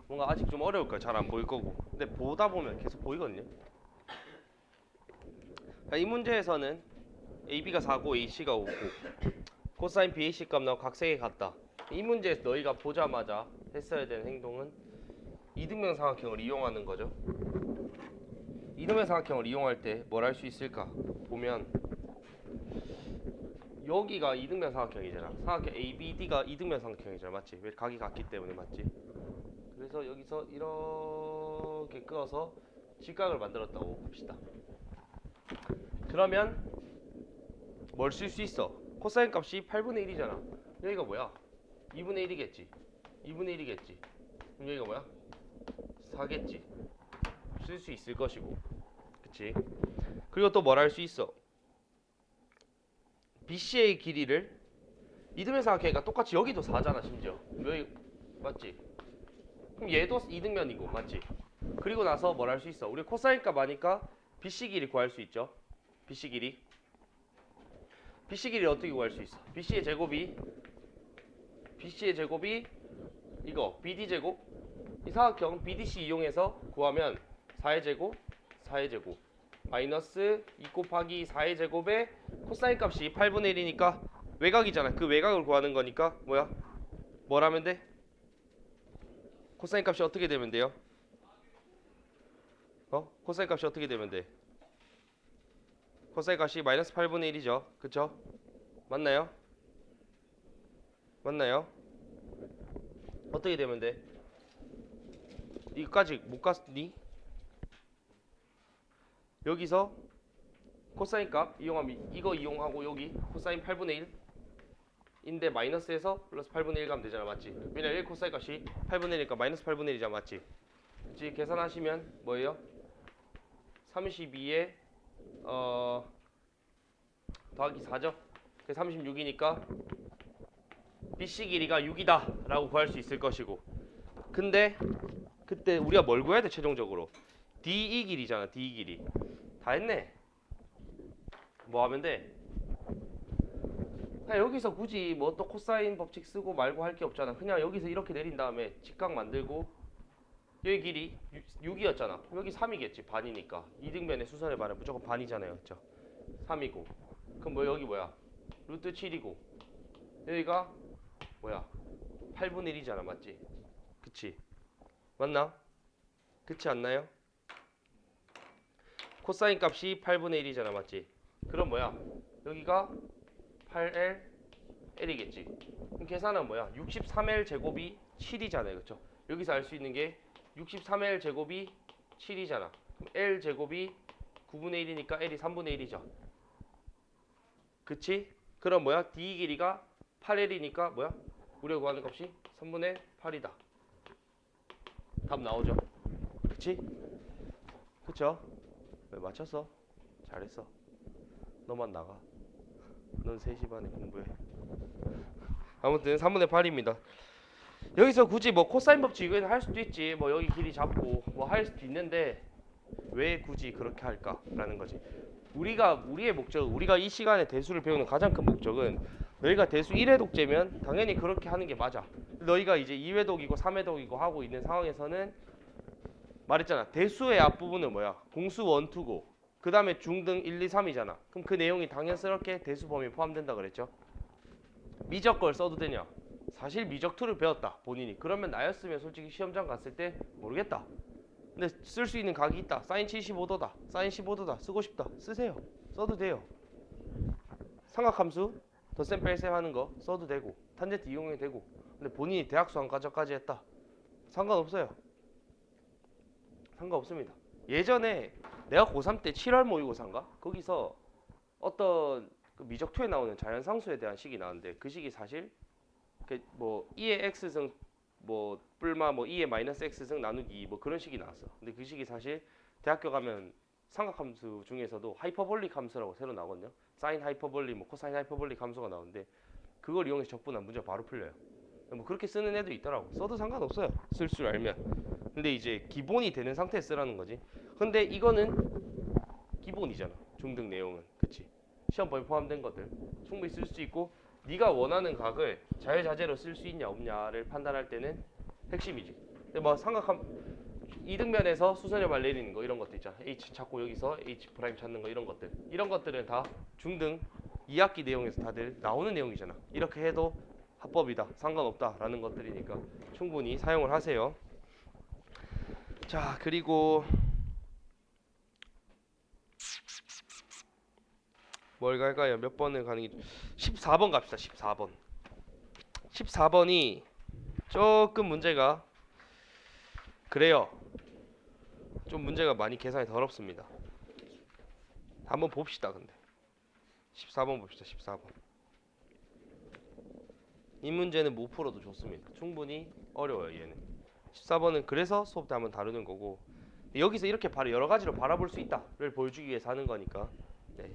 뭔가 아직 좀 어려울 거야. 잘 안 보일 거고. 근데 보다 보면 계속 보이거든요. 이 문제에서는 AB가 4고 AC가 5고 코사인 BAC 값 나오고 각색이 같다. 이 문제에서 너희가 보자마자 했어야 되는 행동은 이등변 삼각형을 이용하는 거죠. 이등변 삼각형을 이용할 때 뭘 할 수 있을까? 보면 여기가 이등변 삼각형이잖아. 삼각형 ABD가 이등변 삼각형이잖아. 맞지? 왜 각이 같기 때문에 맞지? 그래서 여기서 이렇게 끄어서 직각을 만들었다고 봅시다. 그러면 뭘 쓸 수 있어? 코사인 값이 8분의 1이잖아. 여기가 뭐야? 2분의 1이겠지. 2분의 1이겠지. 그럼 여기가 뭐야? 4겠지. 쓸 수 있을 것이고. 그치? 그리고 또 뭘 할 수 있어? BC의 길이를 이등변 삼각형이니까 똑같이 여기도 4잖아 심지어. 여기 맞지? 그럼 얘도 이등변이고 맞지? 그리고 나서 뭘 할 수 있어? 우리 코사인 값 아니까 BC 길이 구할 수 있죠. BC 길이. BC 길이 어떻게 구할 수 있어? BC의 제곱이 이거 BD 제곱. 이 사각형 BDC 이용해서 구하면 4의 제곱, 4의 제곱 마이너스 2 곱하기 4의 제곱에 코사인 값이 8분의 1이니까 외곽이잖아. 그 외곽을 구하는 거니까 뭐야? 뭘 하면 돼? 코사인 값이 어떻게 되면 돼요? 코사인 값이 어떻게 되면 돼? 코사인 값이 마이너스 8분의 1이죠. 그쵸? 맞나요? 맞나요? 어떻게 되면 돼? 이거까지 못 갔니? 여기서 코사인 값 이용하면 이거 이용하고 여기 코사인 8분의 1인데 마이너스에서 플러스 8분의 1 가면 되잖아. 맞지? 왜냐면 1 코사인 값이 8분의 1이니까 마이너스 8분의 1이잖아. 맞지? 그치? 계산하시면 뭐예요? 32에 더하기 4죠? 36이니까 BC 길이가 6이다 라고 구할 수 있을 것이고, 근데 그때 우리가 뭘 구해야 돼? 최종적으로 DE 길이잖아. DE 길이. 다 했네. 뭐 하면 돼? 그냥 여기서 굳이 뭐 또 코사인 법칙 쓰고 말고 할 게 없잖아. 그냥 여기서 이렇게 내린 다음에 직각 만들고, 여기 길이 6이었잖아. 여기 3이겠지. 반이니까. 이등변의 수선의 반은 무조건 반이잖아요. 그렇죠? 3이고. 그럼 뭐 여기 뭐야? 루트 7이고. 여기가 뭐야? 8분의 1이잖아. 맞지? 그치? 맞나? 그렇지 않나요? 코사인 값이 8분의 1이잖아. 맞지? 그럼 뭐야? 여기가 8L L이겠지. 그럼 계산은 뭐야? 63L 제곱이 7이잖아요. 그쵸? 여기서 알 수 있는 게 63L 제곱이 7이잖아. 그럼 L 제곱이 9분의 1이니까 L이 3분의 1이죠. 그치? 그럼 뭐야? D 길이가 8L이니까 뭐야? 우리가 구하는 값이 3분의 8이다. 답 나오죠? 그치? 그쵸? 왜 맞췄어? 잘했어. 너만 나가. 넌 3시 반에 공부해. 아무튼 3분의 8입니다. 여기서 굳이 뭐 코사인 법칙을 할 수도 있지. 뭐 여기 길이 잡고 뭐 할 수도 있는데 왜 굳이 그렇게 할까라는 거지. 우리의 목적, 우리가 이 시간에 대수를 배우는 가장 큰 목적은, 너희가 대수 1회독제면 당연히 그렇게 하는 게 맞아. 너희가 이제 2회독이고 3회독이고 하고 있는 상황에서는 말했잖아. 대수의 앞부분은 뭐야? 공수 1, 2고 그 다음에 중등 1, 2, 3이잖아. 그럼 그 내용이 당연스럽게 대수 범위에 포함된다 그랬죠. 미적 걸 써도 되냐? 사실 미적 툴을 배웠다 본인이. 그러면 나였으면 솔직히 시험장 갔을 때 모르겠다. 근데 쓸 수 있는 각이 있다. 사인 75도다. 사인 15도다. 쓰고 싶다. 쓰세요. 써도 돼요. 삼각함수 덧셈 뺄셈 하는 거 써도 되고, 탄젠트 이용해도 되고. 근데 본인이 대학 수학 과정까지 했다. 상관없어요. 상관없습니다. 예전에 내가 고3 때 7월 모의고사인가? 거기서 어떤 그 미적2에 나오는 자연상수에 대한 식이 나왔는데, 그 식이 사실 뭐 2의 x승 뭐 뿔마 뭐 2의 마이너스 x승 나누기 뭐 그런 식이 나왔어. 근데 그 식이 사실 대학교 가면 삼각함수 중에서도 하이퍼볼릭 함수라고 새로 나거든요. 사인 하이퍼볼릭 뭐 코사인 하이퍼볼릭 함수가 나오는데, 그걸 이용해서 적분한 문제 바로 풀려요. 뭐 그렇게 쓰는 애도 있더라고. 써도 상관없어요. 쓸 줄 알면. 근데 이제 기본이 되는 상태에 쓰라는 거지. 근데 이거는 기본이잖아. 중등 내용은. 그치? 시험 범위 포함된 것들 충분히 쓸 수 있고, 네가 원하는 각을 자유자재로 쓸 수 있냐 없냐를 판단할 때는 핵심이지. 근데 뭐 이등변에서 수선여발 내리는 거 이런 것도 있잖아. H 찾고 여기서 H 프라임 찾는 거 이런 것들. 이런 것들은 다 중등 2학기 내용에서 다들 나오는 내용이잖아. 이렇게 해도 합법이다, 상관없다라는 것들이니까 충분히 사용을 하세요. 자, 그리고 뭘 갈까요? 몇 번을 가는 게 14번 갑시다. 14번. 14번이 조금 문제가 그래요. 좀 문제가 많이 계산이 더럽습니다. 한번 봅시다. 근데 14번 봅시다. 14번. 이 문제는 못 풀어도 좋습니다. 충분히 어려워요. 얘는 14번은 그래서 수업 때 한번 다루는 거고, 여기서 이렇게 바로 여러 가지로 바라볼 수 있다를 보여주기 위해서 하는 거니까. 네.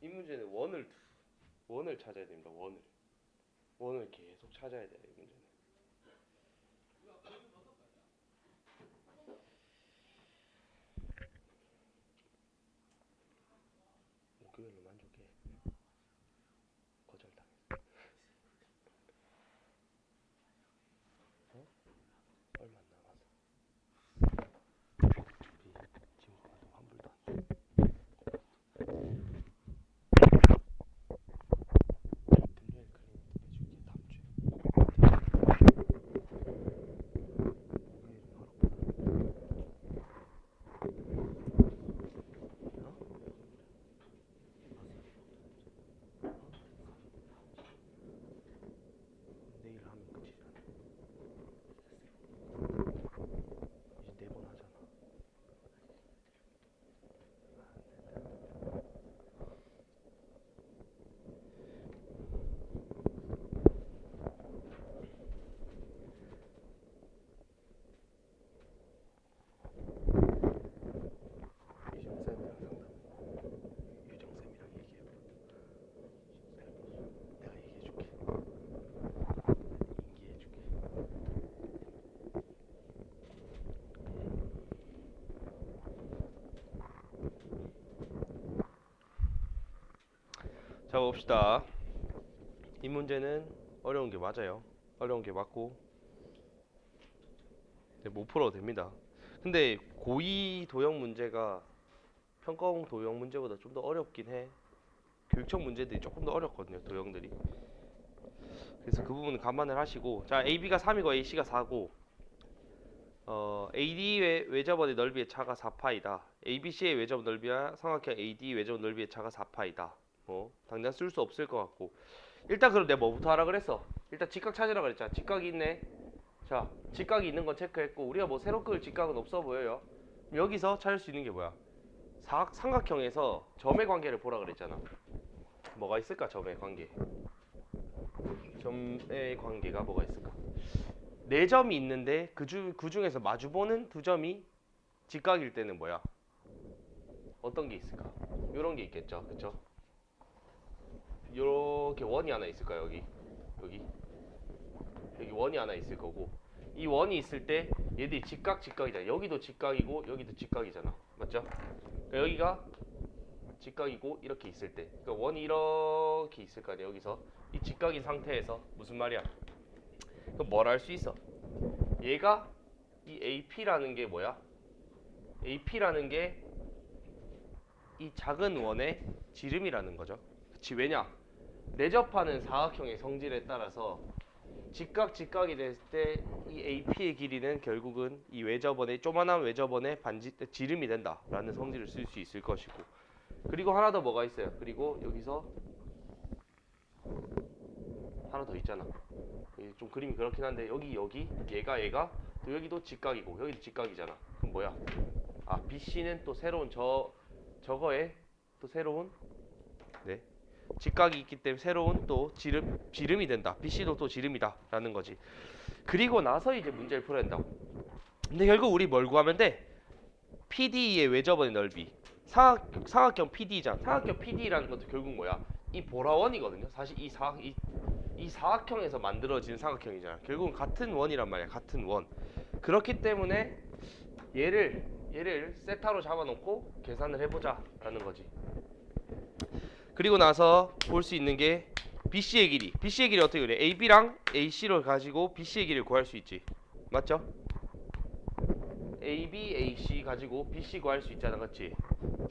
이 문제는 원을 찾아야 됩니다. 원을 계속 찾아야 돼요. 이 문제는. 목요일로 만족해. 거절당했어. 어? 얼마 안 남았어. 우리 친구가 환불도 안 줘. 금요일 클리닉 해줄게. 다음 주에. 목요일은 내일 하면 끝이잖아. 이제 4번 하잖아. 유정쌤이랑 유정쌤이랑 얘기해봐. 내가 얘기해줄게. 인기해줄게. 자 봅시다. 이 문제는 어려운 게 맞아요. 어려운 게 맞고 못 풀어도 됩니다. 근데 고2 도형 문제가 평가원 도형 문제보다 좀 더 어렵긴 해. 교육청 문제들이 조금 더 어렵거든요. 도형들이. 그래서 그 부분은 감안을 하시고, 자 AB가 3이고 AC가 4고 AD 외접원의 넓이의 차가 4파이다. ABC의 외접원 넓이와 삼각형 AD 외접원 넓이의 차가 4파이다. 뭐 당장 쓸 수 없을 것 같고, 일단 그럼 내가 뭐부터 하라 그랬어? 일단 직각 찾으라 그랬잖아. 직각이 있네. 자, 직각이 있는 건 체크했고, 우리가 뭐 새로 끌 직각은 없어 보여요. 여기서 찾을 수 있는 게 뭐야? 삼각형에서 점의 관계를 보라 그랬잖아. 뭐가 있을까? 점의 관계. 점의 관계가 뭐가 있을까? 4점이 있는데 그 중에서 마주보는 2점이 직각일 때는 뭐야? 어떤 게 있을까? 요런 게 있겠죠. 그쵸? 요렇게 원이 하나 있을까? 여기 원이 하나 있을 거고, 이 원이 있을 때 얘들이 직각이잖아. 여기도 직각이고 여기도 직각이잖아. 맞죠? 그러니까 여기가 직각이고 이렇게 있을 때, 그러니까 원이 이렇게 있을 거 아니야. 여기서 이 직각인 상태에서 무슨 말이야? 그럼 뭘 할 수 있어? 얘가 이 AP라는 게 뭐야? AP라는 게 이 작은 원의 지름이라는 거죠. 그치? 왜냐? 내접하는 사각형의 성질에 따라서 직각이 됐을 때 이 AP의 길이는 결국은 이 외접원의 조만한 외접원의 지름이 된다라는 성질을 쓸 수 있을 것이고, 그리고 하나 더 뭐가 있어요? 그리고 여기서 하나 더 있잖아. 좀 그림이 그렇긴 한데 여기 얘가 또 여기도 직각이고 여기도 직각이잖아. 그럼 뭐야? 아, BC는 또 새로운 저거에 또 새로운 직각이 있기 때문에 새로운 또 지름이 된다. BC도 또 지름이다 라는 거지. 그리고 나서 이제 문제를 풀어야 된다고. 근데 결국 우리 뭘 구하면 돼? PD의 외접원의 넓이. 삼각형 PD잖아. 삼각형 PD라는 것도 결국 뭐야? 이 보라원이거든요. 사실 이 사각형에서 만들어진 삼각형이잖아. 결국은 같은 원이란 말이야. 같은 원. 그렇기 때문에 얘를 세타로 잡아놓고 계산을 해보자 라는 거지. 그리고 나서 볼 수 있는 게 BC의 길이. BC의 길이 어떻게 그래? AB랑 AC를 가지고 BC의 길이를 구할 수 있지. 맞죠? AB, AC 가지고 BC 구할 수 있잖아. 그치?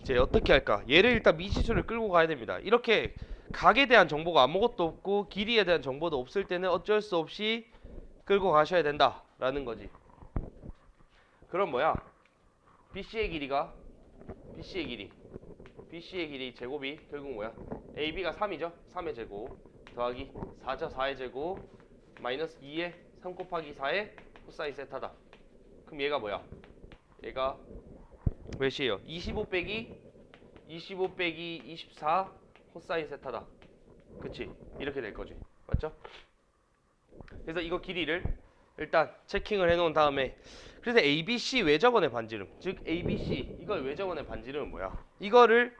이제 어떻게 할까? 얘를 일단 미지수를 끌고 가야 됩니다. 이렇게 각에 대한 정보가 아무것도 없고 길이에 대한 정보도 없을 때는 어쩔 수 없이 끌고 가셔야 된다라는 거지. 그럼 뭐야? BC의 길이 제곱이 결국 뭐야? AB가 3이죠? 3의 제곱 더하기 4죠? 4의 제곱 마이너스 2의 3 곱하기 4의 코사인 세타다. 그럼 얘가 뭐야? 얘가 몇이에요? 25 빼기 24 코사인 세타다. 그치? 이렇게 될 거지. 맞죠? 그래서 이거 길이를 일단 체킹을 해놓은 다음에, 그래서 ABC 외접원의 반지름, 즉 ABC 이걸 외접원의 반지름은 뭐야? 이거를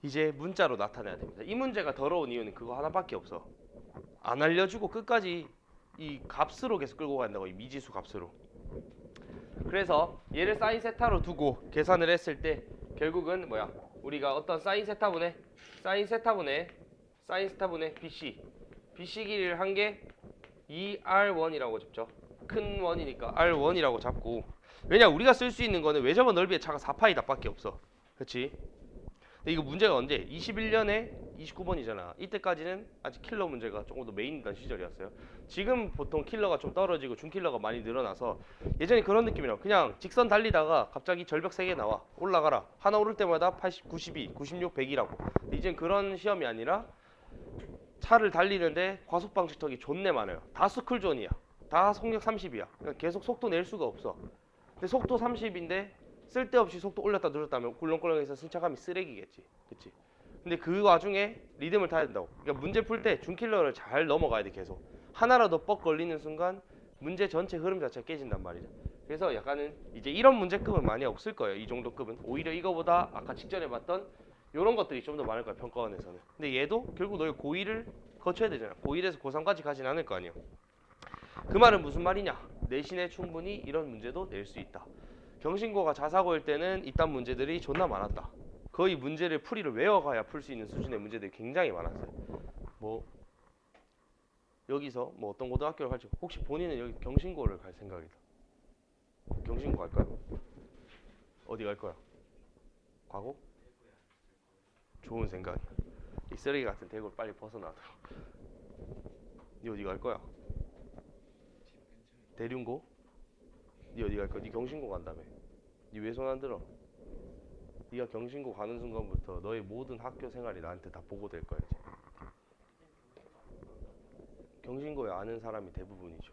이제 문자로 나타내야 됩니다. 이 문제가 더러운 이유는 그거 하나밖에 없어. 안 알려주고 끝까지 이 값으로 계속 끌고 간다고, 이 미지수 값으로. 그래서 얘를 사인 세타로 두고 계산을 했을 때 결국은 뭐야? 우리가 어떤 사인 세타분의 BC 길이를 한 게 2R1이라고 잡죠. 큰 원이니까 R1이라고 잡고, 왜냐 우리가 쓸 수 있는 거는 외접어 넓이의 차가 4파이 답밖에 없어. 그렇지? 근데 이거 문제가 언제? 21년에 29번이잖아. 이때까지는 아직 킬러 문제가 조금 더 메인이던 시절이었어요. 지금 보통 킬러가 좀 떨어지고 중킬러가 많이 늘어나서 예전에 그런 느낌이라고. 그냥 직선 달리다가 갑자기 절벽 3개 나와. 올라가라. 하나 오를 때마다 80, 92, 96, 100이라고. 이젠 그런 시험이 아니라 차를 달리는데 과속 방지턱이 존내 많아요. 다 스쿨존이야. 다 속력 30이야. 그러니까 계속 속도 낼 수가 없어. 근데 속도 30인데 쓸데없이 속도 올렸다 늘렸다 하면 꿀렁꿀렁해서 승차감이 쓰레기겠지. 그치? 근데 그 와중에 리듬을 타야 된다고. 그러니까 문제 풀 때 준킬러를 잘 넘어가야 돼. 계속 하나라도 뻑 걸리는 순간 문제 전체 흐름 자체가 깨진단 말이죠. 그래서 약간은 이제 이런 문제급은 많이 없을 거예요. 이 정도 급은 오히려 이거보다 아까 직전에 봤던 이런 것들이 좀 더 많을 거야, 평가원에서는. 근데 얘도 결국 너희 고2를 거쳐야 되잖아. 고1에서 고3까지 가진 않을 거 아니에요. 그 말은 무슨 말이냐? 내신에 충분히 이런 문제도 낼 수 있다. 경신고가 자사고일 때는 이딴 문제들이 존나 많았다. 거의 문제를 풀이를 외워가야 풀 수 있는 수준의 문제들이 굉장히 많았어요. 뭐 여기서 뭐 어떤 고등학교를 갈지, 혹시 본인은 여기 경신고를 갈 생각이다. 경신고 갈까요? 어디 갈 거야? 과고? 좋은 생각이야. 이 쓰레기 같은 대구를 빨리 벗어나도록. 니 어디 갈 거야? 대륜고? 니 어디 갈 거야? 니 경신고 간다며. 니 왜 손 안 들어? 니가 경신고 가는 순간부터 너의 모든 학교 생활이 나한테 다 보고될 거야 이제. 경신고에 아는 사람이 대부분이죠.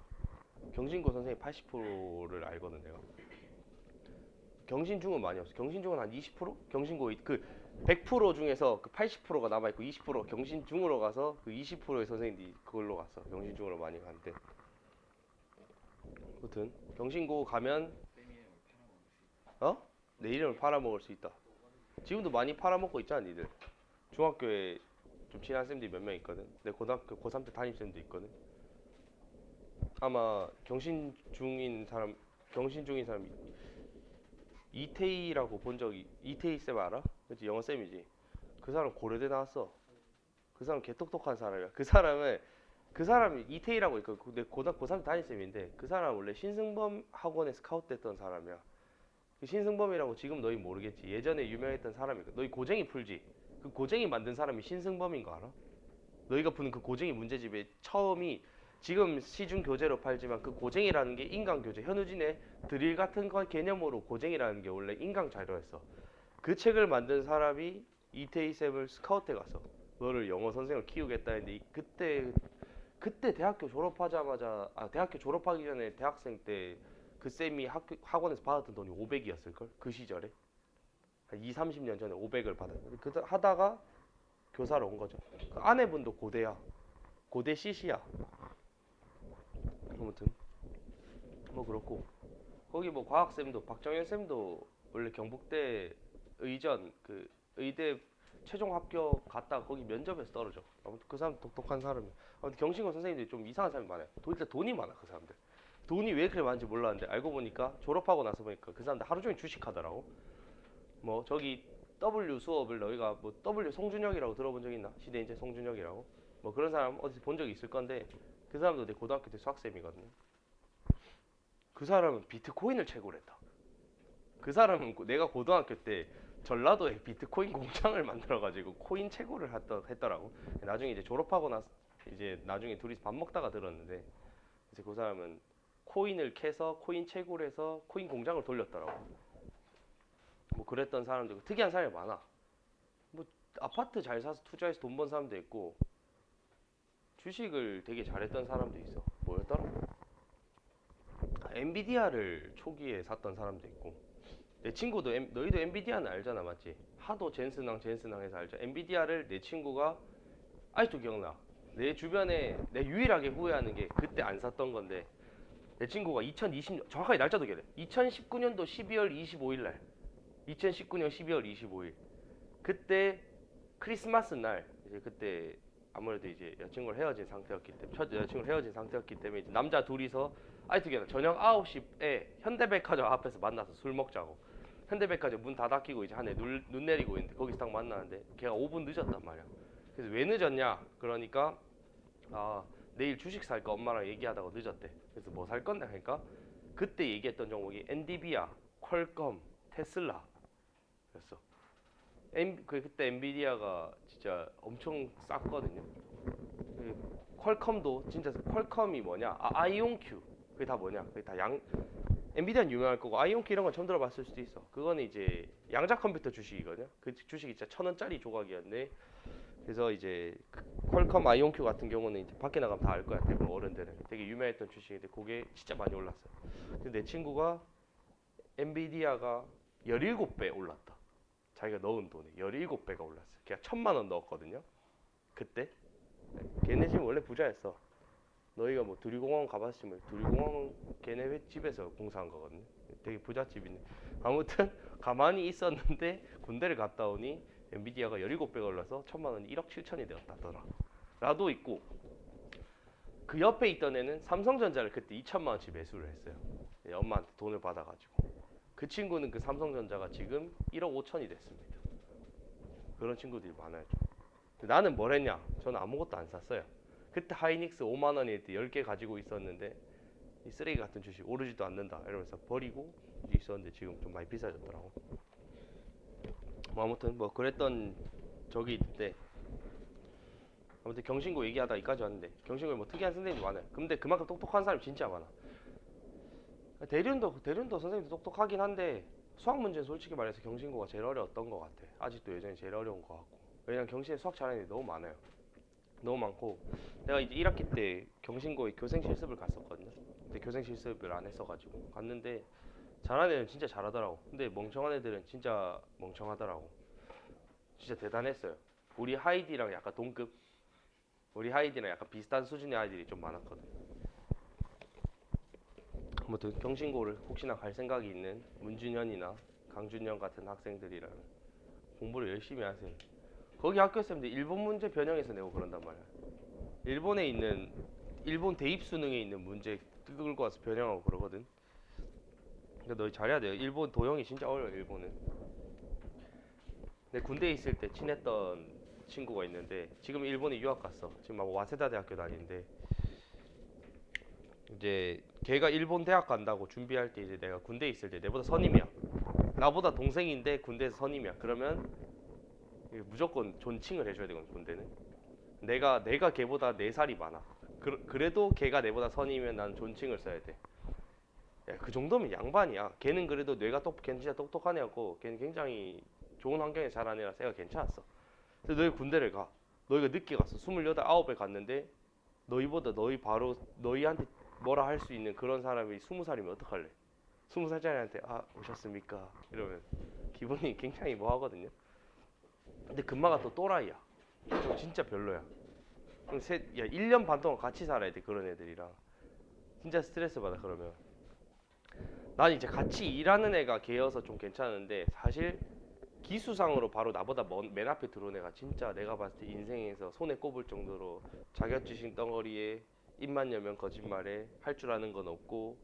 경신고 선생님 80%를 알거든 내가. 경신중은 많이 없어. 경신중은 한 20%? 경신고 그 100% 중에서 그 80%가 남아있고 20% 경신중으로 가서 그 20%의 선생님들이 그걸로 갔어. 경신중으로 많이 간대. 아무튼 경신고 가면 내 이름을 팔아먹을 수 있다. 지금도 많이 팔아먹고 있잖아 니들. 중학교에 좀 친한 쌤들이 몇 명 있거든. 내 고등학교 고3 때 담임 쌤도 있거든. 아마 경신중인 사람 이태희라고 본 적이, 이태희 쌤 알아? 그치, 영어 쌤이지. 그 사람 고려대 나왔어. 그 사람 개똑똑한 사람이야. 그 사람이 이태희라고 있고 내 고등학교 고3 담임 쌤인데, 그 사람 원래 신승범 학원에 스카우트 됐던 사람이야. 그 신승범이라고 지금 너희 모르겠지. 예전에 유명했던 사람이거든. 너희 고쟁이 풀지? 그 고쟁이 만든 사람이 신승범인 거 알아? 너희가 푸는 그 고쟁이 문제집의 처음이, 지금 시중 교재로 팔지만 그 고쟁이라는 게 인강 교재, 현우진의 드릴 같은 거 개념으로 고쟁이라는 게 원래 인강 자료였어. 그 책을 만든 사람이 이태희 쌤을 스카우트해 갔어. 너를 영어 선생을 키우겠다 했는데 그때 대학교 졸업하자마자, 대학교 졸업하기 전에 대학생 때 그 쌤이 학원에서 받았던 돈이 500이었을걸? 그 시절에 한 20-30년 전에 500을 받았는데 하다가 교사로 온 거죠. 그 아내분도 고대야. 고대 CC야. 아무튼 뭐 그렇고, 거기 뭐 과학쌤도 박정현 쌤도 원래 경북대 의전 그 의대 최종 합격 갔다가 거기 면접에서 떨어져. 아무튼 그 사람 독특한 사람이야. 아무튼 경신고 선생님들이 좀 이상한 사람이 많아요. 일단 돈이 많아. 그 사람들 돈이 왜 그렇게 많은지 몰랐는데 알고 보니까, 졸업하고 나서 보니까 그 사람들 하루 종일 주식하더라고. 뭐 저기 W 수업을 너희가 뭐 W 송준혁이라고 들어본 적 있나? 시대인재 송준혁이라고 뭐 그런 사람 어디서 본 적이 있을 건데, 그 사람도 내 고등학교 때 수학쌤이거든. 그 사람은 비트코인을 채굴 했다. 그 사람은 내가 고등학교 때 전라도에 비트코인 공장을 만들어가지고 코인 채굴을 했더라고. 나중에 이제 졸업하고 나서 이제 나중에 둘이서 밥 먹다가 들었는데, 이제 그 사람은 코인을 캐서 코인 채굴해서 코인 공장을 돌렸더라고. 뭐 그랬던 사람들, 특이한 사람이 많아. 뭐 아파트 잘 사서 투자해서 돈 번 사람도 있고, 주식을 되게 잘했던 사람도 있어. 뭐였더라? 엔비디아를 초기에 샀던 사람도 있고. 내 친구도 너희도 엔비디아는 알잖아, 맞지? 하도 젠스낭 해서 알죠. 엔비디아를 내 친구가 아직도 기억나. 내 주변에 내 유일하게 후회하는 게 그때 안 샀던 건데, 내 친구가 2020년 정확하게 날짜도 기억해. 2019년도 12월 25일 날. 2019년 12월 25일. 그때 크리스마스 날 이제 그때 아무래도 이제 여자친구랑 헤어진 상태였기 때문에 첫 여자친구랑 헤어진 상태였기 때문에 이제 남자 둘이서 아이트게나 저녁 9시에 현대백화점 앞에서 만나서 술 먹자고. 현대백화점 문 다 닫히고 이제 한에 눈 내리고 있는데 거기서 딱 만나는데 걔가 5분 늦었단 말이야. 그래서 왜 늦었냐? 그러니까 아 내일 주식 살까 엄마랑 얘기하다가 늦었대. 그래서 뭐 살 건데 하니까 그때 얘기했던 종목이 엔디비아, 퀄컴, 테슬라 였어. 그때 엔비디아가 진짜 엄청 쌌거든요. 퀄컴도 진짜 퀄컴이 뭐냐? 아이온큐 그게 다 뭐냐? 그게 다 엔비디아는 유명할 거고 아이온큐 이런 건 처음 들어봤을 수도 있어. 그거는 이제 양자 컴퓨터 주식이거든요. 그 주식이 진짜 1,000원짜리 조각이었는데 그래서 이제 퀄컴 아이온큐 같은 경우는 이제 밖에 나가면 다 알 거야. 대부분 어른들은 되게 유명했던 주식인데 그게 진짜 많이 올랐어요. 근데 내 친구가 엔비디아가 17배 올랐다. 자기가 넣은 돈이 17배가 올랐어요. 걔가 1,000만 원 넣었거든요. 그때 걔네 집 원래 부자였어. 너희가 뭐 두리공원 가봤으면 두리공원 걔네 집에서 공사한 거거든요. 되게 부잣집이네. 아무튼 가만히 있었는데 군대를 갔다 오니 엔비디아가 17배가 올라서 1,000만 원이 1억 7천이 되었다더라. 라도 있고 그 옆에 있던 애는 삼성전자를 그때 2천만 원치 매수를 했어요. 엄마한테 돈을 받아가지고. 그 친구는 그 삼성전자가 지금 1억 5천이 됐습니다. 그런 친구들이 많아요. 나는 뭘 했냐? 저는 아무것도 안 샀어요. 그때 하이닉스 5만 원일 때 10개 가지고 있었는데 이 쓰레기 같은 주식 오르지도 않는다 이러면서 버리고 있었는데 지금 좀 많이 비싸졌더라고. 뭐 아무튼 뭐 그랬던 적이 있는데 아무튼 경신고 얘기하다 여기까지 왔는데 경신고에 뭐 특이한 선생님이 많아요. 근데 그만큼 똑똑한 사람이 진짜 많아. 대륜도 선생님도 똑똑하긴 한데 수학 문제는 솔직히 말해서 경신고가 제일 어려웠던 것 같아. 아직도 여전히 제일 어려운 것 같고. 왜냐면 경신에 수학 잘하는 애들이 너무 많아요. 너무 많고 내가 이제 1학기 때 경신고에 교생 실습을 갔었거든요. 근데 교생 실습을 안 했어가지고 갔는데 잘하는 애는 진짜 잘하더라고. 근데 멍청한 애들은 진짜 멍청하더라고. 진짜 대단했어요. 우리 하이디랑 약간 동급, 우리 하이디랑 약간 비슷한 수준의 아이들이 좀 많았거든. 아무튼 경신고를 혹시나 갈 생각이 있는 문준현이나 강준현 같은 학생들이라면 공부를 열심히 하세요. 거기 학교 쌤들 일본 문제 변형해서 내고 그런단 말이야. 일본에 있는 일본 대입 수능에 있는 문제 끌고 와서 변형하고 그러거든. 그러니까 너희 잘해야 돼요. 일본 도형이 진짜 어려워. 일본은. 내 군대에 있을 때 친했던 친구가 있는데 지금 일본에 유학 갔어. 지금 막 와세다 대학교 다니는데 이제 걔가 일본 대학 간다고 준비할 때 이제 내가 군대에 있을 때 내보다 선임이야. 나보다 동생인데 군대에서 선임이야. 그러면 무조건 존칭을 해줘야 되거든. 군대는. 내가 걔보다 4살이 많아. 그래도 걔가 내보다 선임이면 난 존칭을 써야 돼. 야, 그 정도면 양반이야. 걔는 그래도 걔는 진짜 똑똑한 애였고 걔는 굉장히 좋은 환경에 자란 애라서 애가 괜찮았어. 그래서 너희 군대를 가. 너희가 늦게 갔어. 28, 9에 갔는데 너희보다 너희한테 뭐라 할 수 있는 그런 사람이 20살이면 어떡할래? 20살짜리한테 아 오셨습니까? 이러면 기분이 굉장히 뭐하거든요. 근데 금마가 또 또라이야. 진짜 별로야. 그럼 1년 반 동안 같이 살아야 돼 그런 애들이랑. 진짜 스트레스 받아 그러면. 난 이제 같이 일하는 애가 걔여서 좀 괜찮은데 사실 기수상으로 바로 나보다 맨 앞에 들어온 애가 진짜 내가 봤을 때 인생에서 손에 꼽을 정도로 자격지심 덩어리에 입만 열면 거짓말에 할 줄 아는 건 없고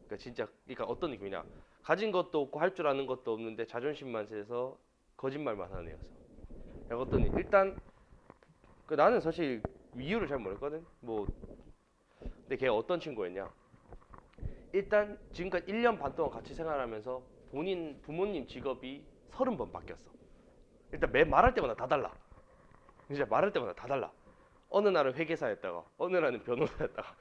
그러니까 어떤 느낌이냐 가진 것도 없고 할 줄 아는 것도 없는데 자존심만 세서 거짓말만 하는 애였어. 내가 어떠니 일단 나는 사실 이유를 잘 모르거든. 뭐 근데 걔가 어떤 친구였냐 일단 지금까지 1년 반 동안 같이 생활하면서 본인 부모님 직업이 30번 바뀌었어. 일단 매 말할 때마다 다 달라. 진짜 말할 때마다 다 달라. 어느 날은 회계사였다가 어느 날은 변호사였다가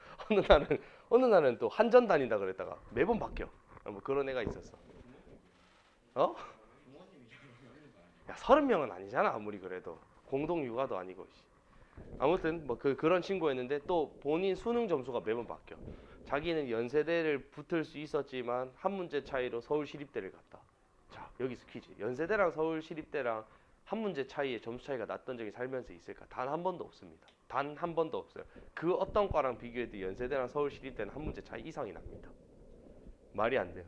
어느 날은 또 한전 다닌다 그랬다가 매번 바뀌어. 뭐 그런 애가 있었어. 어? 야 30명은 아니잖아 아무리 그래도 공동 육아도 아니고. 아무튼 뭐 그런 친구였는데 또 본인 수능 점수가 매번 바뀌어. 자기는 연세대를 붙을 수 있었지만 한 문제 차이로 서울시립대를 갔다. 자 여기서 퀴즈. 연세대랑 서울시립대랑 한 문제 차이에 점수 차이가 났던 적이 살면서 있을까? 단 한 번도 없습니다. 단 한 번도 없어요. 그 어떤 과랑 비교해도 연세대랑 서울시립대는 한 문제 차이 이상이 납니다. 말이 안 돼요.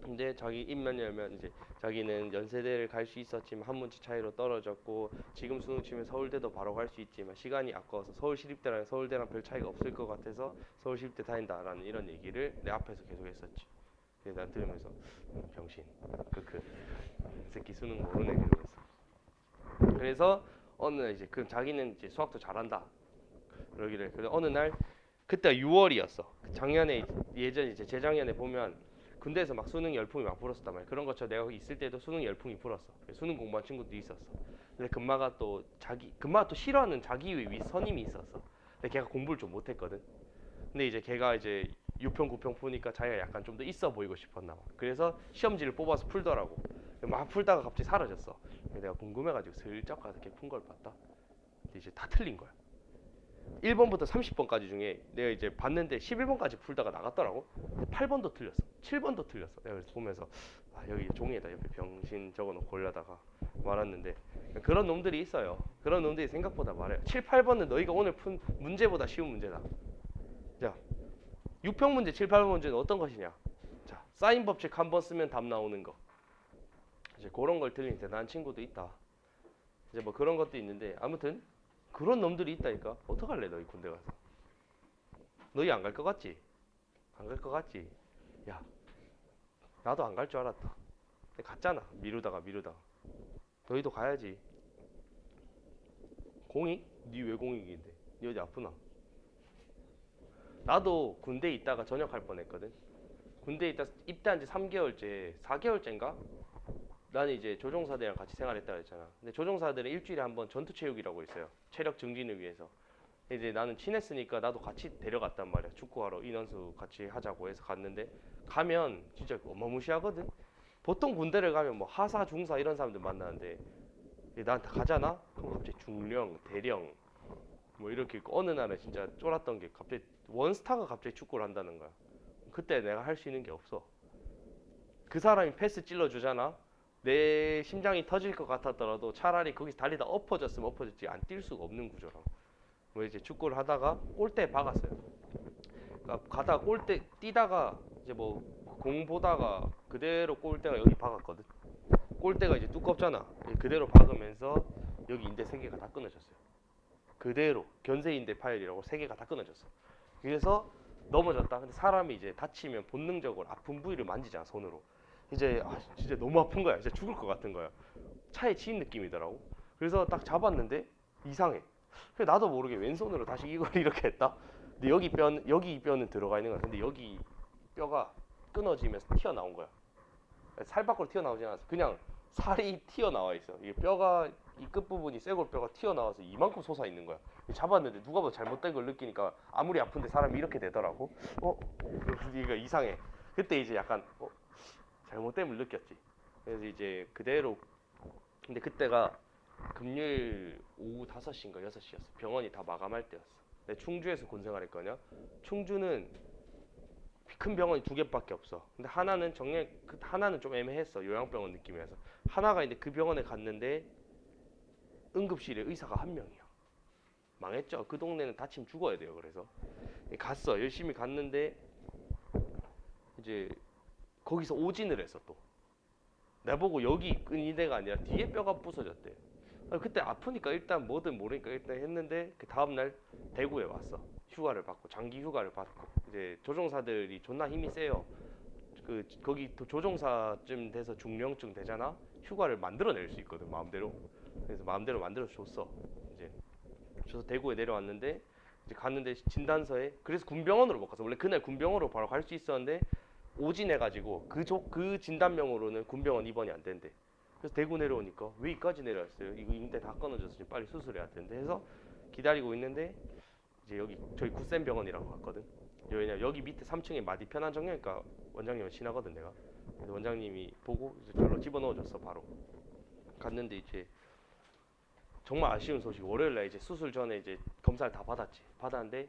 근데 자기 입만 열면 이제 자기는 연세대를 갈 수 있었지만 한 문제 차이로 떨어졌고 지금 수능 치면 서울대도 바로 갈 수 있지만 시간이 아까워서 서울시립대랑 서울대랑 별 차이가 없을 것 같아서 서울시립대 다닌다라는 이런 얘기를 내 앞에서 계속 했었지. 그래서 난 들으면서 병신 크크 새끼 수능 모르네 이러면서. 그래서 어느 날 이제 그 자기는 이제 수학도 잘한다 그러기를. 그래서 어느 날 그때가 6월이었어. 작년에 예전 이제 재작년에 보면 군대에서 막 수능 열풍이 막 불었었단 말이야. 그런 것처럼 내가 있을 때도 수능 열풍이 불었어. 수능 공부한 친구도 있었어. 근데 금마가 또 싫어하는 자기 위 선임이 있었어. 근데 걔가 공부를 좀 못했거든. 근데 이제 걔가 이제 6평 9평 푸니까 자기가 약간 좀 더 있어 보이고 싶었나 봐. 그래서 시험지를 뽑아서 풀더라고. 막 풀다가 갑자기 사라졌어. 내가 궁금해가지고 슬쩍 가서 걔 푼 걸 봤다. 근데 이제 다 틀린 거야. 1번부터 30번까지 중에 내가 이제 봤는데 11번까지 풀다가 나갔더라고. 근데 8번도 틀렸어. 7번도 틀렸어. 내가 그래서 보면서 여기 종이에다 옆에 병신 적어놓고 올려다가 말았는데 그런 놈들이 있어요. 그런 놈들이 생각보다 많아요. 7, 8번은 너희가 오늘 푼 문제보다 쉬운 문제다. 자, 6평 문제, 7, 8번 문제는 어떤 것이냐? 자, 사인 법칙 한 번 쓰면 답 나오는 거. 이제 그런 걸 틀린 대단한 친구도 있다. 이제 뭐 그런 것도 있는데 아무튼 그런 놈들이 있다니까. 어떡할래 너희 군대 가서? 너희 안 갈 것 같지? 안 갈 것 같지? 야, 나도 안 갈 줄 알았다. 근데 갔잖아. 미루다가. 너희도 가야지. 공익? 니 왜 공익인데? 니 어디 아프나? 나도 군대 있다가 전역할 뻔했거든. 군대 있다 입대한 지 3개월째, 4개월째인가? 나는 이제 조종사들이랑 같이 생활했다 그랬잖아. 근데 조종사들은 일주일에 한 번 전투 체육이라고 있어요. 체력 증진을 위해서. 이제 나는 친했으니까 나도 같이 데려갔단 말이야. 축구하러 인원수 같이 하자고 해서 갔는데 가면 진짜 어마무시하거든. 보통 군대를 가면 뭐 하사, 중사 이런 사람들 만나는데 난 가잖아? 그럼 갑자기 중령, 대령 뭐 이렇게 있고 어느 날은 진짜 쫄았던 게 갑자기 원스타가 갑자기 축구를 한다는 거야. 그때 내가 할 수 있는 게 없어. 그 사람이 패스 찔러주잖아? 내 심장이 터질 것 같았더라도 차라리 거기서 달리다 엎어졌으면 엎어졌지 안 뛸 수가 없는 구조라고. 뭐 이제 축구를 하다가 골대에 박았어요. 그러니까 가다가 골대 뛰다가 이제 뭐 공 보다가 그대로 골대가 여기 박았거든. 골대가 이제 두껍잖아. 그대로 박으면서 여기 인대 세 개가 다 끊어졌어요. 그대로 견쇄인대 파열이라고 세 개가 다 끊어졌어. 그래서 넘어졌다. 근데 사람이 이제 다치면 본능적으로 아픈 부위를 만지잖아 손으로. 이제 진짜 너무 아픈 거야. 진짜 죽을 것 같은 거야. 차에 치인 느낌이더라고. 그래서 딱 잡았는데 이상해. 그래서 나도 모르게 왼손으로 다시 이걸 이렇게 했다. 근데 여기 뼈는 들어가 있는 거야. 근데 여기 뼈가 끊어지면서 튀어나온 거야. 살 밖으로 튀어나오지 않았어. 그냥 살이 튀어나와 있어. 이 뼈가 이 끝부분이 쇄골뼈가 튀어나와서 이만큼 솟아 있는 거야. 잡았는데 누가 봐도 잘못된 걸 느끼니까 아무리 아픈데 사람이 이렇게 되더라고. 이거 이상해. 그때 이제 약간 잘못됨을 느꼈지. 그래서 이제 그대로. 근데 그때가 금요일 오후 5시인가 6시였어. 병원이 다 마감할 때였어. 내가 충주에서 군생활했거든요. 충주는 큰 병원이 2개밖에 없어. 근데 하나는 좀 애매했어. 요양병원 느낌이라서. 하나가 있는데 그 병원에 갔는데 응급실에 의사가 한 명이야. 망했죠. 그 동네는 다치면 죽어야 돼요. 그래서 갔어. 열심히 갔는데 이제 거기서 오진을 했어 또. 나보고 여기 근이대가 아니라 뒤에 뼈가 부서졌대. 그때 아프니까 일단 뭐든 모르니까 일단 했는데 그 다음날 대구에 왔어. 휴가를 받고 장기 휴가를 받고 이제 조종사들이 존나 힘이 세요. 거기 조종사쯤 돼서 중령쯤 되잖아. 휴가를 만들어낼 수 있거든 마음대로. 그래서 마음대로 만들어 줬어. 이제 저서 대구에 내려왔는데 이제 갔는데 진단서에 그래서 군병원으로 못 가서 원래 그날 군병원으로 바로 갈 수 있었는데 오진해가지고 그 진단명으로는 군병원 입원이 안 된대. 그래서 대구 내려오니까 왜 이까지 내려왔어요? 이거 인대 다 끊어져서 지금 빨리 수술해야 되는데 해서 기다리고 있는데 이제 여기 저희 구센병원이라고 갔거든. 왜냐 여기 밑에 3층에 마디 편한 정형외과 원장님은 친하거든 내가. 그래서 원장님이 보고 이제 저로 집어넣어줬어 바로. 갔는데 이제 정말 아쉬운 소식. 월요일날 이제 수술 전에 이제 검사를 다 받았는데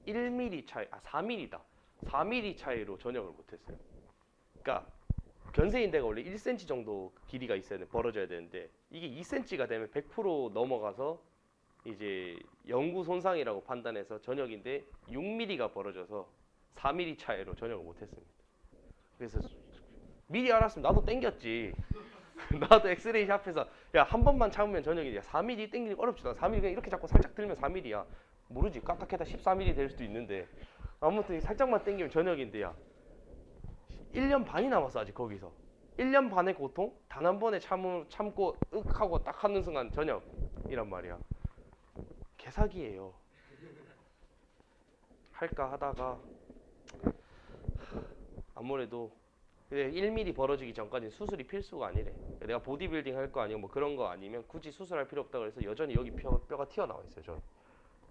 1mm 차이, 4mm다. 4mm 차이로 전역을 못했어요. 그러니까 견쇄인대가 원래 1cm 정도 길이가 있어야 돼, 벌어져야 되는데 이게 2cm가 되면 100% 넘어가서 이제 영구 손상이라고 판단해서 전역인데 6mm가 벌어져서 4mm 차이로 전역을 못했습니다. 그래서 미리 알았으면 나도 땡겼지. 나도 엑스레이 샵에서 야 한 번만 참으면 저녁이야. 4mm 땡기는 거 어렵지. 나 4mm 그냥 이렇게 잡고 살짝 들면 4mm야. 모르지. 깜빡해다 14mm 될 수도 있는데 아무튼 살짝만 땡기면 저녁인데야. 1년 반이 남았어 아직 거기서. 1년 반의 고통 단 한 번에 참고 윽 하고 딱 하는 순간 저녁이란 말이야. 개사기예요. 할까 하다가 아무래도 1mm 벌어지기 전까지는 수술이 필수가 아니래. 내가 보디빌딩 할 거 아니고 뭐 그런 거 아니면 굳이 수술할 필요 없다 그래서 여전히 여기 뼈가 튀어나와 있어요. 저는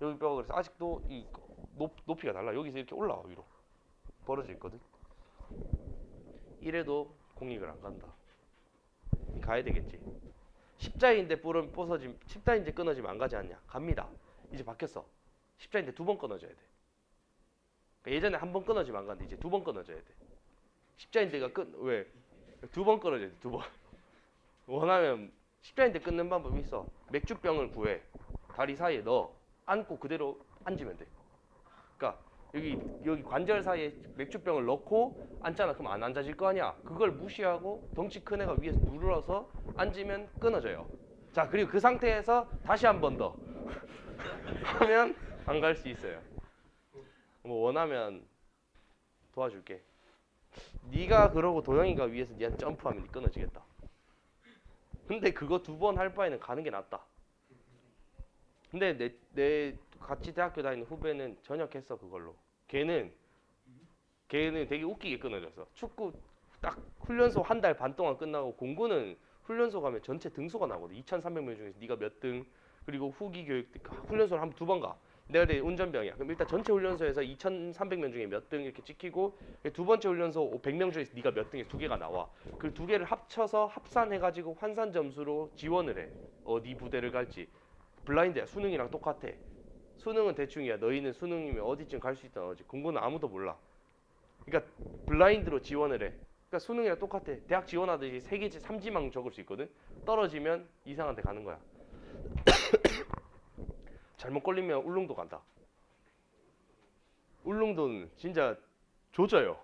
여기 뼈가 그래서 아직도 이 높이가 달라. 여기서 이렇게 올라와 위로 벌어져 있거든. 이래도 공익을 안 간다. 가야 되겠지. 십자인대 십자인대 끊어지면 안 가지 않냐? 갑니다. 이제 바뀌었어. 십자인대 2번 끊어져야 돼. 그러니까 예전에 한 번 끊어지면 안 가는데 이제 2번 끊어져야 돼. 십자인대가 왜? 2번 끊어져야 돼. 2번. 원하면 십자인대 끊는 방법이 있어. 맥주병을 구해. 다리 사이에 넣어. 안고 그대로 앉으면 돼. 그러니까 여기 관절 사이에 맥주병을 넣고 앉잖아. 그럼 안 앉아질 거 아니야. 그걸 무시하고 덩치 큰 애가 위에서 눌러서 앉으면 끊어져요. 자, 그리고 그 상태에서 다시 한 번 더 하면 안 갈 수 있어요. 뭐 원하면 도와줄게. 네가 그러고 도영이가 위에서 니한테 점프하면 니 끊어지겠다. 근데 그거 2번 할 바에는 가는 게 낫다. 근데 내 같이 대학교 다니는 후배는 전역했어 그걸로. 걔는 되게 웃기게 끊어졌어. 축구 딱 훈련소 한 달 반 동안 끝나고 공구는 훈련소 가면 전체 등수가 나거든. 2,300명 중에서 네가 몇 등, 그리고 후기 교육 훈련소를 한 2번 가. 내가 내 운전병이야. 그럼 일단 전체 훈련소에서 2,300명 중에 몇 등 이렇게 찍히고 2번째 훈련소 100명 중에서 네가 몇 등에 2개가 나와. 그 2개를 합쳐서 합산해가지고 환산 점수로 지원을 해. 어디 부대를 갈지. 블라인드야. 수능이랑 똑같아. 수능은 대충이야. 너희는 수능이면 어디쯤 갈 수 있다 너지. 공부는 아무도 몰라. 그러니까 블라인드로 지원을 해. 그러니까 수능이랑 똑같아. 대학 지원하듯이 3개, 3지망 적을 수 있거든. 떨어지면 이상한 데 가는 거야. 잘못 걸리면 울릉도 간다. 울릉도는 진짜 조져요.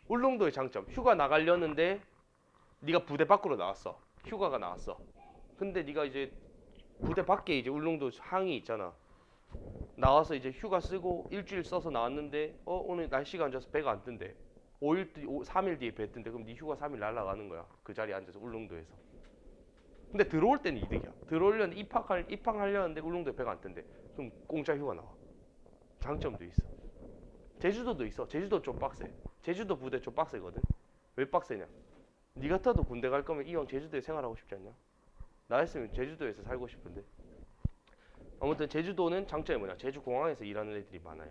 울릉도의 장점. 휴가 나가려는데 네가 부대 밖으로 나왔어. 휴가가 나왔어. 근데 네가 이제 부대 밖에 이제 울릉도 항이 있잖아. 나와서 이제 휴가 쓰고 일주일 써서 나왔는데 오늘 날씨가 안 좋아서 배가 안 뜬대. 3일 뒤에 배 뜬대. 그럼 네 휴가 3일 날아가는 거야. 그 자리에 앉아서 울릉도에서. 근데 들어올 때는 이득이야. 들어오려는데 입항하려는데 울릉도에 배가 안 뜬대. 그럼 공짜 휴가 나와. 장점도 있어. 제주도도 있어. 제주도 좀 빡세. 제주도 부대 좀 빡세거든. 왜 빡세냐? 네 같아도 군대 갈 거면 이왕 제주도에 생활하고 싶지 않냐? 나였으면 제주도에서 살고 싶은데. 아무튼 제주도는 장점이 뭐냐? 제주공항에서 일하는 애들이 많아요.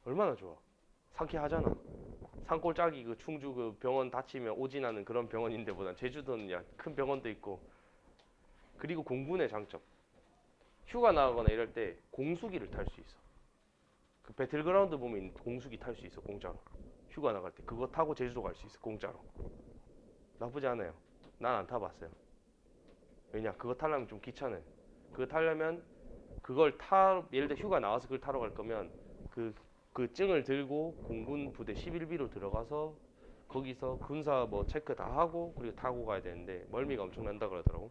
얼마나 좋아. 상쾌하잖아. 산골짜기 그 충주 그 병원 다치면 오진하는 그런 병원인데 보단 제주도는 야 큰 병원도 있고. 그리고 공군의 장점. 휴가 나가거나 이럴 때 공수기를 탈 수 있어. 그 배틀그라운드 보면 공수기 탈 수 있어 공짜로. 휴가 나갈 때 그거 타고 제주도 갈 수 있어 공짜로. 나쁘지 않아요. 난 안 타봤어요. 왜냐? 그거 타려면 좀 귀찮아. 그거 타려면 예를 들어 휴가 나와서 그걸 타러 갈 거면 그 증을 들고 공군 부대 11비로 들어가서 거기서 군사 뭐 체크 다 하고 그리고 타고 가야 되는데 멀미가 엄청 난다 그러더라고.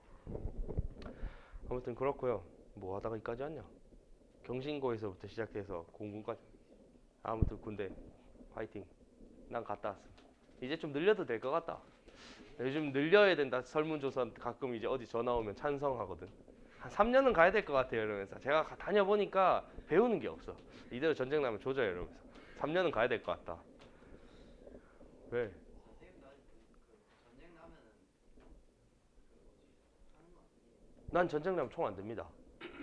아무튼 그렇고요. 뭐 하다가 여기까지 왔냐? 경신고에서부터 시작해서 공군까지. 아무튼 군대 화이팅. 난 갔다 왔어. 이제 좀 늘려도 될 것 같다. 요즘 늘려야 된다. 설문조사 가끔 이제 어디 전화 오면 찬성하거든. 한 3년은 가야 될 것 같아요 이러면서. 제가 다녀보니까 배우는 게 없어. 이대로 전쟁 나면 조져요 이러면서. 3년은 가야 될 것 같다. 왜? 난 전쟁 나면 총 안 듭니다.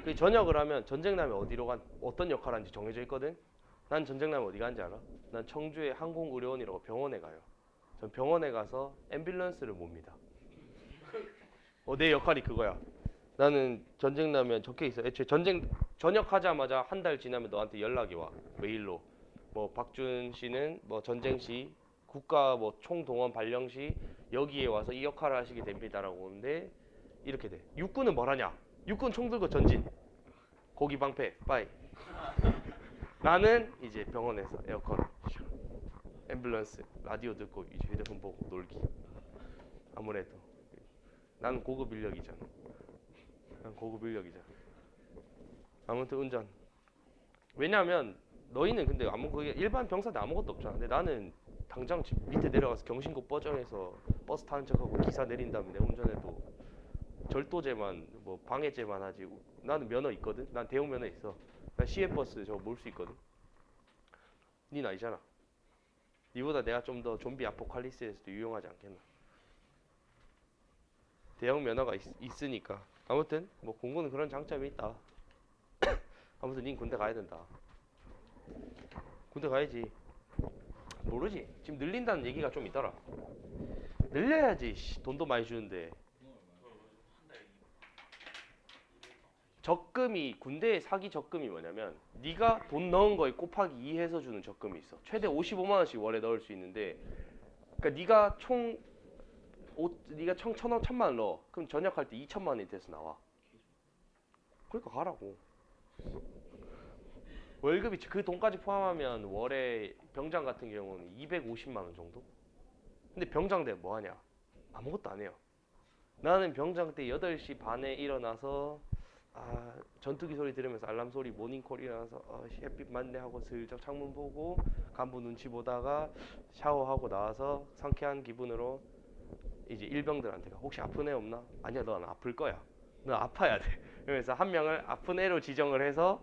그 전역을 하면 전쟁 나면 어떤 역할을 하는지 정해져 있거든. 난 전쟁 나면 어디 가는지 알아? 난 청주에 항공의료원이라고 병원에 가요. 전 병원에 가서 앰뷸런스를 몹니다. 내 역할이 그거야. 나는 전쟁 나면 적혀 있어. 애초에 전역하자마자 한 달 지나면 너한테 연락이 와. 메일로. 뭐 박준 씨는 뭐 전쟁 시 국가 뭐 총동원 발령 시 여기에 와서 이 역할을 하시게 됩니다라고 오는데 이렇게 돼. 육군은 뭘 하냐? 육군 총 들고 전진. 고기 방패. 빠이. 나는 이제 병원에서 에어컨. 앰뷸런스 라디오 듣고 이제 휴대폰 보고 놀기. 아무래도 나는 고급 인력이잖아. 난 고급 인력이잖아. 아무튼 운전. 왜냐하면 너희는 근데 그게 일반 병사들 아무것도 없잖아. 근데 나는 당장 집 밑에 내려가서 경신고 뻐정해서 버스 타는 척하고 기사 내린 다음에 내 운전해도 절도죄만 뭐 방해죄만 하지. 나는 면허 있거든. 난 대형 면허 있어. 난 시외버스 저거 몰 수 있거든. 닌 아니잖아. 니보다 내가 좀 더 좀비 아포칼리스에서도 유용하지 않겠나. 대형 면허가 있으니까. 아무튼 뭐 공군은 그런 장점이 있다. 아무튼 닌 군대 가야 된다. 군대 가야지. 모르지. 지금 늘린다는 얘기가 좀 있더라. 늘려야지. 돈도 많이 주는데. 적금이 군대의 사기 적금이 뭐냐면 네가 돈 넣은 거에 곱하기 2 해서 주는 적금이 있어. 최대 55만 원씩 월에 넣을 수 있는데, 그러니까 네가 총 1,000만 원 넣어. 그럼 전역할 때 2천만 원이 돼서 나와. 그러니까 가라고. 월급이 그 돈까지 포함하면 월에 병장 같은 경우는 250만 원 정도? 근데 병장 때 뭐 하냐? 아무것도 안 해요. 나는 병장 때 8시 반에 일어나서 전투기 소리 들으면서 알람 소리 모닝콜 일어나서 햇빛 맞네 하고 슬쩍 창문 보고 간부 눈치 보다가 샤워하고 나와서 상쾌한 기분으로 이제 일병들한테 혹시 아픈 애 없나? 아니야, 넌 아플 거야. 넌 아파야 돼. 그래서 한 명을 아픈 애로 지정을 해서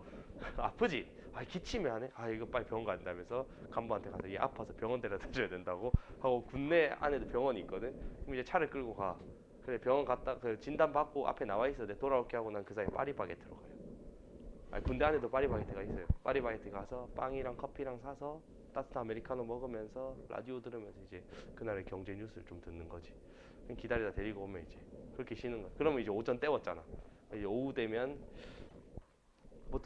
아프지? 기침이 안 해? 이거 빨리 병원 간다면서 간부한테 가서 얘 아파서 병원 데려다 줘야 된다고 하고, 군내 안에도 병원이 있거든. 그럼 이제 차를 끌고 가. 그래, 병원 갔다 그 진단 받고 앞에 나와 있어. 내 돌아올게 하고 난 그 사이 파리바게트로 가요. 군대 안에도 파리바게트가 있어요. 파리바게트 가서 빵이랑 커피랑 사서 따뜻한 아메리카노 먹으면서 라디오 들으면서 이제 그날의 경제 뉴스를 좀 듣는 거지. 기다리다 데리고 오면 이제 그렇게 쉬는 거야. 그러면 이제 오전 때웠잖아. 이제 오후 되면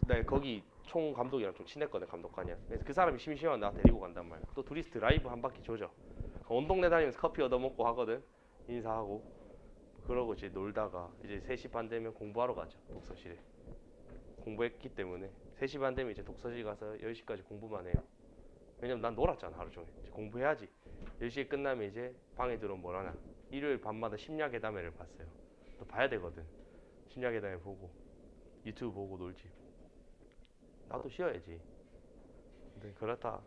내가 거기 총 감독이랑 좀 친했거든, 감독관이랑. 그래서 그 사람이 심심하면 나 데리고 간단 말이야. 또 둘이서 드라이브 한 바퀴 조져. 온 동네 다니면서 커피 얻어먹고 하거든. 인사하고. 그러고 이제 놀다가 이제 3시 반 되면 공부하러 가죠, 독서실에. 공부했기 때문에 3시 반 되면 이제 독서실 가서 10시까지 공부만 해요. 왜냐면 난 놀았잖아, 하루 종일. 이제 공부해야지. 10시에 끝나면 이제 방에 들어오면 뭘 하나. 일요일 밤마다 심야괴담회를 봤어요. 또 봐야 되거든. 심야괴담회 보고 유튜브 보고 놀지. 나도 쉬어야지. 근데 그렇다.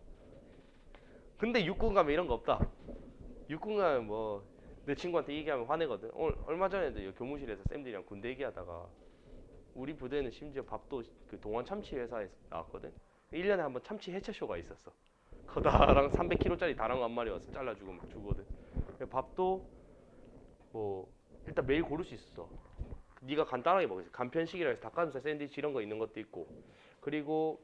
근데 육군 가면 이런 거 없다. 육군 가면 뭐 내 친구한테 얘기하면 화내거든. 오늘 얼마 전에도 교무실에서 쌤들이랑 군대 얘기하다가 우리 부대는 심지어 밥도 그 동원 참치 회사에서 나왔거든. 1년에 한번 참치 해체쇼가 있었어. 커다랑 300kg짜리 다랑 한 마리 와서 잘라주고 막 주거든. 밥도 뭐 일단 매일 고를 수 있어. 네가 간단하게 먹었어. 간편식이라 해서 닭가슴살 샌드위치 이런 거 있는 것도 있고, 그리고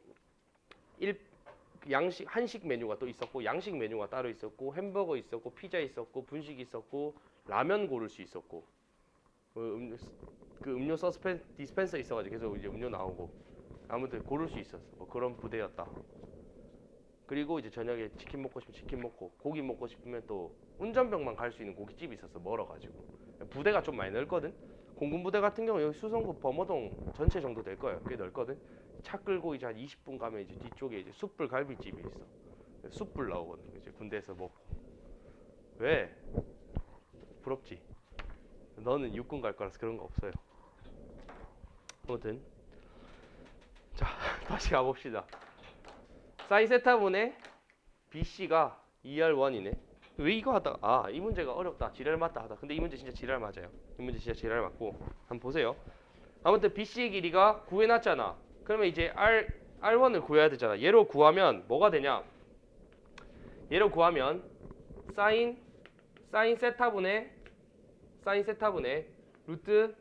양식 한식 메뉴가 또 있었고, 양식 메뉴가 따로 있었고, 햄버거 있었고, 피자 있었고, 분식 있었고, 라면 고를 수 있었고, 그 음료 디스펜서 있어가지고 계속 이제 음료 나오고, 아무튼 고를 수 있었어. 뭐 그런 부대였다. 그리고 이제 저녁에 치킨 먹고 싶으면 치킨 먹고, 고기 먹고 싶으면 또 운전병만 갈 수 있는 고깃집이 있었어, 멀어가지고. 부대가 좀 많이 넓거든. 공군 부대 같은 경우 여기 수성구 범어동 전체 정도 될 거예요. 꽤 넓거든. 차 끌고 이제 한 20분 가면 이제 뒤쪽에 이제 숯불 갈비집이 있어. 숯불 나오거든. 이제 군대에서 먹고. 왜? 부럽지? 너는 육군 갈 거라서 그런 거 없어요. 아무튼 자, 다시 가봅시다. 사이세타분의 BC가 ER1이네. 왜 이거 하다가 이 문제가 어렵다, 지랄 맞다 하다. 근데 이 문제 진짜 지랄 맞아요. 이 문제 진짜 지랄 맞고 한번 보세요. 아무튼 BC의 길이가 구해놨잖아. 그러면 이제 R1을 구해야 되잖아. 얘로 구하면 뭐가 되냐? 얘로 구하면 사인 세타분의 루트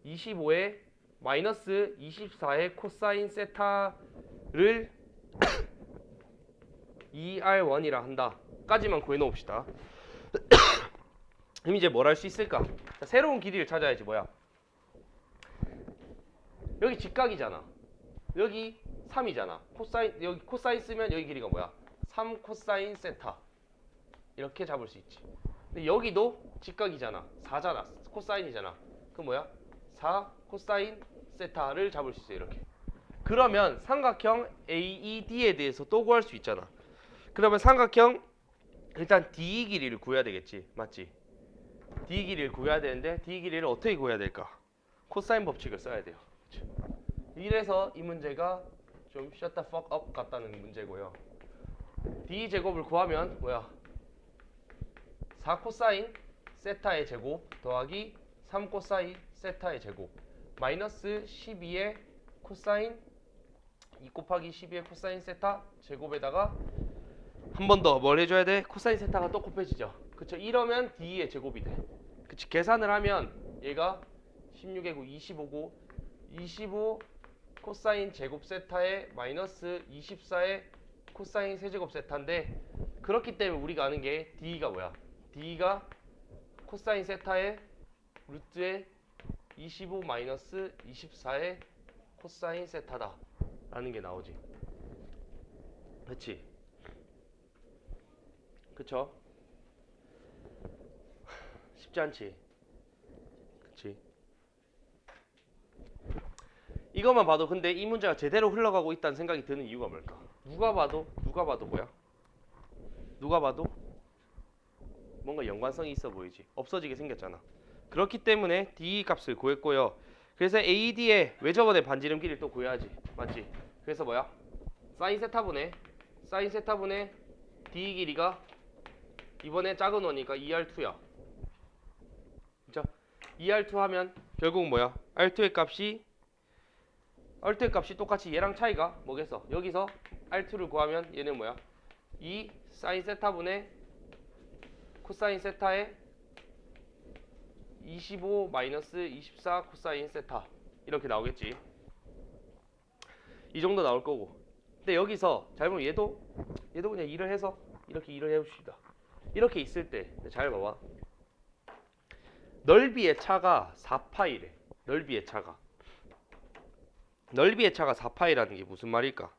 25의 마이너스 24의 코사인 세타를 ER1이라 한다. 까지만 구해놓읍시다. 그럼 이제 뭘 할 수 있을까? 자, 새로운 길이를 찾아야지. 뭐야? 여기 직각이잖아. 여기 3이잖아. 여기 코사인 쓰면 여기 길이가 뭐야? 3 코사인 세타. 이렇게 잡을 수 있지. 근데 여기도 직각이잖아. 4잖아. 코사인이잖아. 그럼 뭐야? 4 코사인 세타를 잡을 수 있어. 이렇게. 그러면 삼각형 AED에 대해서 또 구할 수 있잖아. 그러면 삼각형 일단 D 길이를 구해야 되겠지. 맞지? D 길이를 구해야 되는데 D 길이를 어떻게 구해야 될까? 코사인 법칙을 써야 돼요. 그쵸? 이래서 이 문제가 좀 shut the fuck up 같다는 문제고요. D 제곱을 구하면 뭐야? 4 코사인 세타의 제곱 더하기 3 코사인 세타의 제곱 마이너스 12의 코사인 2 곱하기 12의 코사인 세타 제곱에다가 한 번 더 뭘 해줘야 돼? 코사인 세타가 또 곱해지죠. 그쵸? 이러면 D의 제곱이 돼. 그치? 계산을 하면 얘가 16의 9 25고 25 코사인 제곱 세타에 마이너스 24의 코사인 세제곱 세타인데 그렇기 때문에 우리가 아는 게 D가 뭐야? D가 코사인 세타의 루트의 25 마이너스 24의 코사인 세타다 라는 게 나오지. 그치? 그쵸? 쉽지 않지? 그치? 이것만 봐도 근데 이 문제가 제대로 흘러가고 있다는 생각이 드는 이유가 뭘까? 누가 봐도 뭐야? 누가 봐도 뭔가 연관성이 있어 보이지. 없어지게 생겼잖아. 그렇기 때문에 D 값을 구했고요. 그래서 AD의 외접원의 반지름 길이를 또 구해야지. 맞지? 그래서 뭐야? 사인 세타분의 D 길이가 이번에 작은 원이니까 2R2야. 그쵸? 2R2 하면 결국 뭐야? R2의 값이 똑같이 얘랑 차이가 뭐겠어? 여기서 R2를 구하면 얘는 뭐야? 2 사인 세타분의 코사인 세타의 25 마이너스 24 코사인 세타 이렇게 나오겠지. 이 정도 나올 거고. 근데 여기서 잘 보면 얘도 그냥 일을 해서 이렇게 일을 해봅시다. 이렇게 있을 때 잘 봐봐. 넓이의 차가 4파이래. 넓이의 차가 4파이라는 게 무슨 말일까?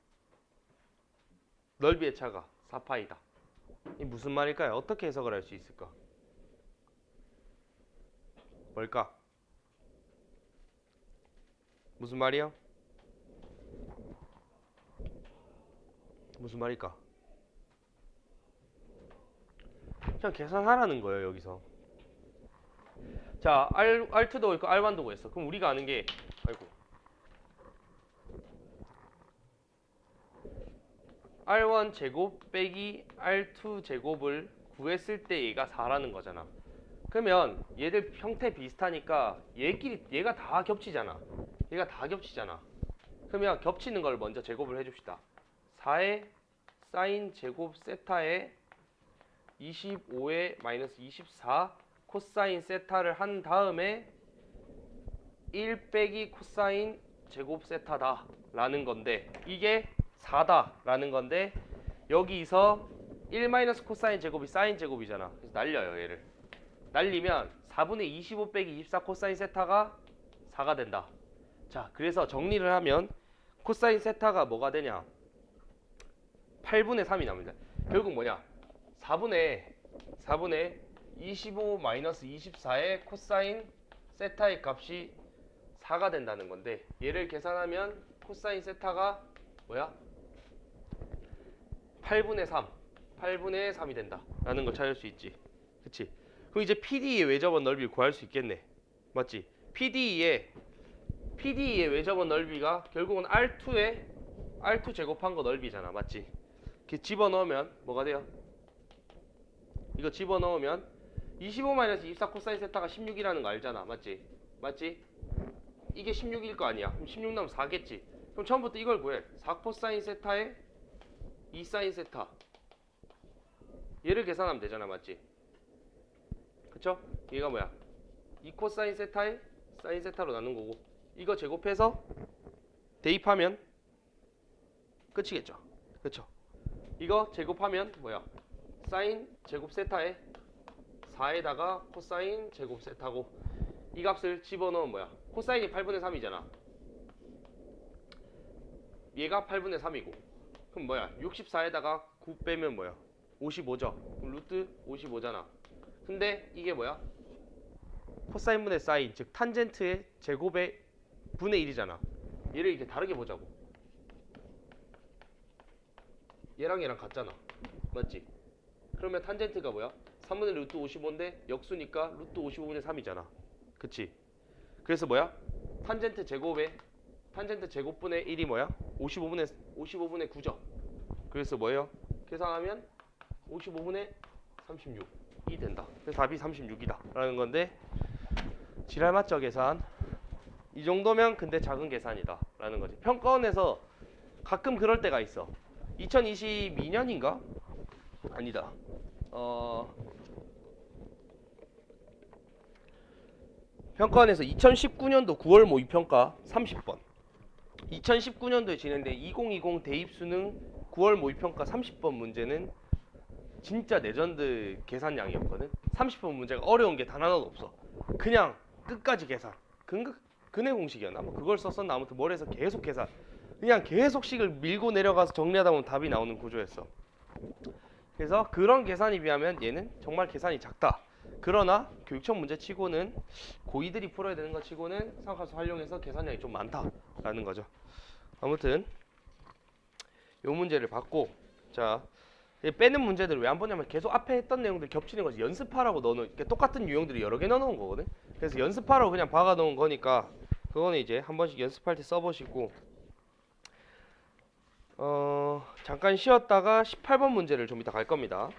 넓이의 차가 4파이다. 이 무슨 말일까요? 어떻게 해석을 할 수 있을까? 뭘까? 무슨 말이야? 무슨 말일까? 그냥 계산하라는 거예요, 여기서. 자, R2도 있고 R1도 구했어. 그럼 우리가 아는 게 R1 제곱 빼기 R2 제곱을 구했을 때 얘가 4라는 거잖아. 그러면 얘들 형태 비슷하니까 얘가 다 겹치잖아. 그러면 겹치는 걸 먼저 제곱을 해줍시다. 4의 사인 제곱 세타에 25의 마이너스 24 코사인 세타를 한 다음에 1 빼기 코사인 제곱 세타다 라는 건데 이게 4다 라는 건데 여기서 1 마이너스 코사인 제곱이 사인 제곱이잖아. 그래서 날려요 얘를. 날리면 4분의 25 빼기 24 코사인 세타가 4가 된다. 자, 그래서 정리를 하면 코사인 세타가 뭐가 되냐? 8분의 3이 나옵니다. 결국 뭐냐? 4분의 25 마이너스 24의 코사인 세타의 값이 4가 된다는 건데 얘를 계산하면 코사인 세타가 뭐야? 8분의 3이 된다 라는 걸 찾을 수 있지. 그치? 그럼 이제 PDE의 외접원 넓이를 구할 수 있겠네. 맞지? PDE의 외접원 넓이가 결국은 R2 제곱한 거 넓이잖아. 맞지? 이렇게 집어넣으면 뭐가 돼요? 이거 집어넣으면 25-24 코사인 세타가 16이라는 거 알잖아. 맞지? 이게 16일 거 아니야. 그럼 16 나오면 4겠지. 그럼 처음부터 이걸 구해. 4 코사인 세타에 2 사인 세타. 얘를 계산하면 되잖아. 맞지? 그쵸? 얘가 뭐야? 2 코사인 세타에 사인 세타로 나눈 거고 이거 제곱해서 대입하면 끝이겠죠. 그쵸? 이거 제곱하면 뭐야? 사인 제곱 세타에 4에다가 코사인 제곱 세타고 이 값을 집어넣으면 뭐야? 코사인이 8분의 3이잖아. 얘가 8분의 3이고 그럼 뭐야? 64에다가 9 빼면 뭐야? 55죠. 그럼 루트 55잖아. 근데 이게 뭐야? 코사인분의 사인, 즉 탄젠트의 제곱의 분의 1이잖아. 얘를 이렇게 다르게 보자고. 얘랑 같잖아. 맞지? 그러면 탄젠트가 뭐야? 3분의 루트 55인데 역수니까 루트 55분의 3이잖아. 그치? 그래서 뭐야? 탄젠트 제곱분의 1이 뭐야? 55분의 9죠. 그래서 뭐예요? 계산하면 55분의 36이 된다. 그래서 답이 36이다 라는 건데, 지랄 맞죠 계산? 이 정도면 근데 작은 계산이다 라는 거지. 평가원에서 가끔 그럴 때가 있어. 2022년인가? 아니다. 평가원에서 2019년도 9월 모의평가 30번, 2019년도에 진행된 2020 대입수능 9월 모의평가 30번 문제는 진짜 레전드 계산량이었거든. 30번 문제가 어려운 게 단 하나도 없어. 그냥 끝까지 계산. 근해 공식이었나? 뭐 그걸 썼었나? 아무튼 머리에서 계속 계산. 그냥 계속 식을 밀고 내려가서 정리하다 보면 답이 나오는 구조였어. 그래서 그런 계산에 비하면 얘는 정말 계산이 작다. 그러나 교육청 문제 치고는, 고이들이 풀어야 되는 것 치고는 삼각함수 활용해서 계산량이 좀 많다라는 거죠. 아무튼 요 문제를 받고, 자, 빼는 문제들을 왜 안 보냐면 계속 앞에 했던 내용들 겹치는 거지. 연습하라고 넣어놓은, 똑같은 유형들이 여러 개 넣어놓은 거거든. 그래서 연습하라고 그냥 박아놓은 거니까 그거는 이제 한 번씩 연습할 때 써보시고, 잠깐 쉬었다가 18번 문제를 좀 이따 갈 겁니다.